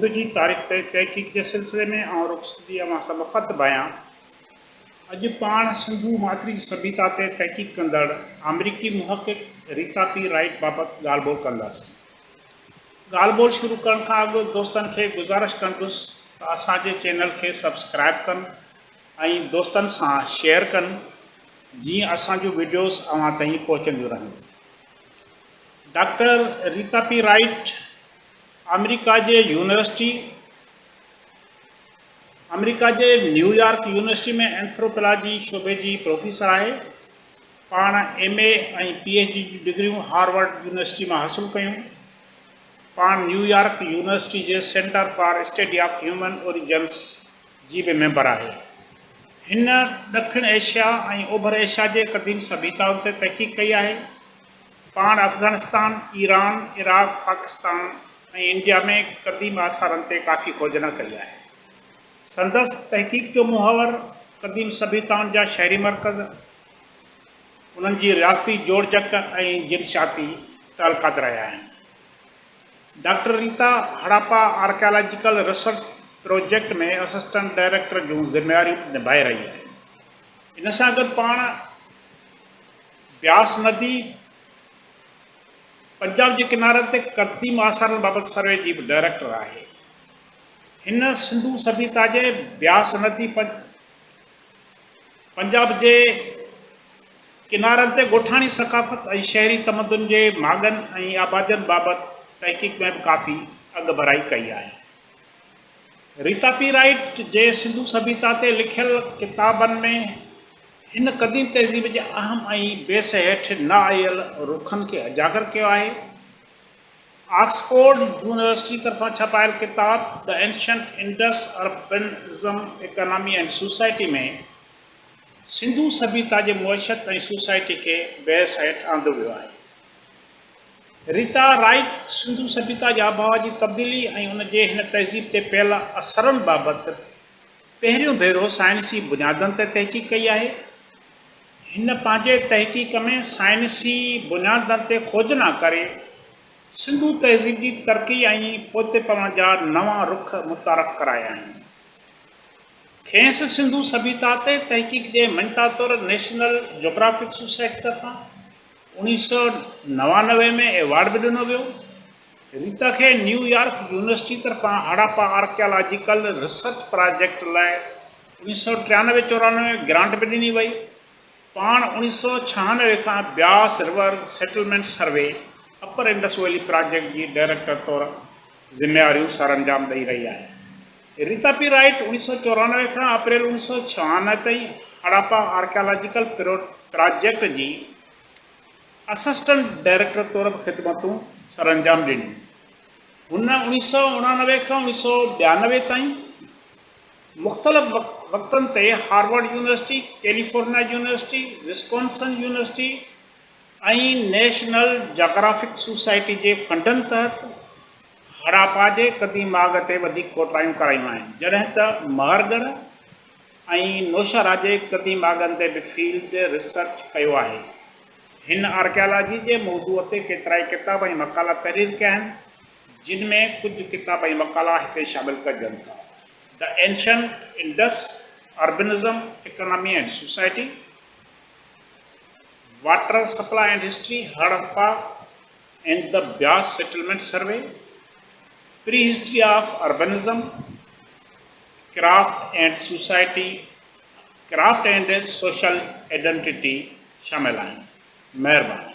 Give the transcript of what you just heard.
सिंध की तारीख़ ते तहक़ीक़ के सिलसिले में और रुख़सती मां सभु ख़त बयां अॼु पाण सिंधु माथिरी सभ्यता ते तहक़ीक़ कंदड़ अमरीकी मुहक़िक़ रीता पी राइट बाबति ॻाल्हि ॿोल कंदासीं। ॻाल्हि ॿोल शुरू करण खां अॻु दोस्तनि खे गुज़ारिश कंदुसि त असांजे चैनल खे सब्सक्राइब कनि ऐं दोस्तनि सां शेयर कनि जीअं असांजूं वीडियोस अव्हां ताईं पहुचंदियूं रहनि। Doctor Rita P Wright America जे न्यूयॉर्क यूनिवर्सिटी में एंथ्रोपोलॉजी शोबे जी प्रोफेसर आहे। पाण MA ऐं PhD जी डिग्रियूं हार्वर्ड यूनिवर्सिटी में हासिल कयूं। पाण न्यूयॉर्क यूनिवर्सिटी जे centre for study of human origins जी भी मेंबर आहे। हिन ॾखिण एशिया ऐं ओभर एशिया जे क़दीम सभ्यताउनि ते तहक़ीक़ कई आहे। पाण अफ़गानिस्तान, ईरान, इराक, पाकिस्तान ऐं इंडिया में क़दीम आसारनि ते काफ़ी खोजना कई आहे। संदसि तहक़ीक़ जो मुहावर क़दीम सभ्यताउनि जा शहरी मरकज़, उन्हनि जी रियासती जोड़जक ऐं जिनसियाती तालुकात रहिया आहिनि। Doctor Rita Harappa archaeological research project में असिस्टेंट डायरेक्टर जूं ज़िम्मेवारियूं निभाए रही आहे। इन सां गॾु पाण ब्यास नदी पंजाब जे किनारनि ते क़दीम आसारनि बाबति सर्वे जी बि डायरेक्टर आहे। हिन सिंधु सभ्यता जे ब्यास नदी पंजाब जे किनारनि ते ॻोठाणी सक़ाफ़त ऐं शहरी तमदुन जे माॻनि ऐं आबादियुनि बाबति तहक़ीक़ में बि काफ़ी अॻुभराई कई आहे। रीता पी राइट जे सिंधु सभ्यता ते लिखियल किताबनि में हिन क़दीम तहज़ीब जे अहम ऐं बेस हेठि न आयल रुखनि खे उजागर कयो आहे। ऑक्सफोर्ड यूनिवर्सिटी तरफ़ां छपायल किताब the ancient Indus urbanism economy and society में सिंधु सभ्यता जे मुआशरत ऐं सोसाइटी खे बेस हेठि आंदो वियो आहे। रीता राइट सिंधु सभ्यता जी आबहवा जी तब्दीली ऐं उन जे हिन तहज़ीब ते पियल असरनि बाबति पहिरियों भेरो साइंसी बुनियादनि ते तहक़ीक़ कई आहे। हिन पंहिंजे तहक़ीक़ में साइंसी बुनियादनि ते खोजना करे सिंधु तहज़ीब जी तरक़ी ऐं पोते पवण जा नवां रुख मुतारफ़ कराया आहिनि। खेसि सिंधु सभ्यता ते तहक़ीक़ जे मञता तौरु नेशनल जोग्राफिक सोसाइटी तरफ़ां 1999 में एवॉर्ड बि ॾिनो वियो। रीता खे न्यूयॉर्क यूनिवर्सिटी तरफ़ां हड़प्पा आर्कियोलॉजिकल रिसर्च प्रोजेक्ट लाइ 1993-94 ग्रांट बि ॾिनी वई। पाण 1996 खां Beas river settlement survey upper Indus valley project जी डायरेक्टर तौरु ज़िम्मेवारियूं सरअंजाम ॾेई रही आहे। रीता पी राइट 1994 खां अप्रैल 1996 ताईं हड़प्पा आर्कियोलॉजिकल प्रोजेक्ट जी असिस्टेंट डायरेक्टर तौरु बि ख़िदमतूं सरअंजाम ॾिनियूं। हुन 1989 खां 1992 ताईं मुख़्तलिफ़ वक़्तनि ते Harvard university, California university, Wisconsin university ऐं नेशनल जोग्राफिक सोसाइटी जे फंडनि तहत हड़प्पा जे क़दीम आग ते वधीक कोठायूं करायूं आहिनि, जॾहिं त महरगढ़ ऐं नौशहरा जे क़दीम आगनि ते बि फील्ड रिसर्च कयो आहे। हिन आर्कियोलॉजी जे मौज़ूअ ते केतिरा ई किताब ऐं मक़ाला तहरीर कया आहिनि, जिन में कुझु किताब ऐं मक़ाला हिते शामिल कजनि था। The ancient Indus urbanism economy and society, water supply and history Harappa and the Beas settlement survey, prehistory of urbanism, craft and social identity शामिल आहिनि। महिरबानी।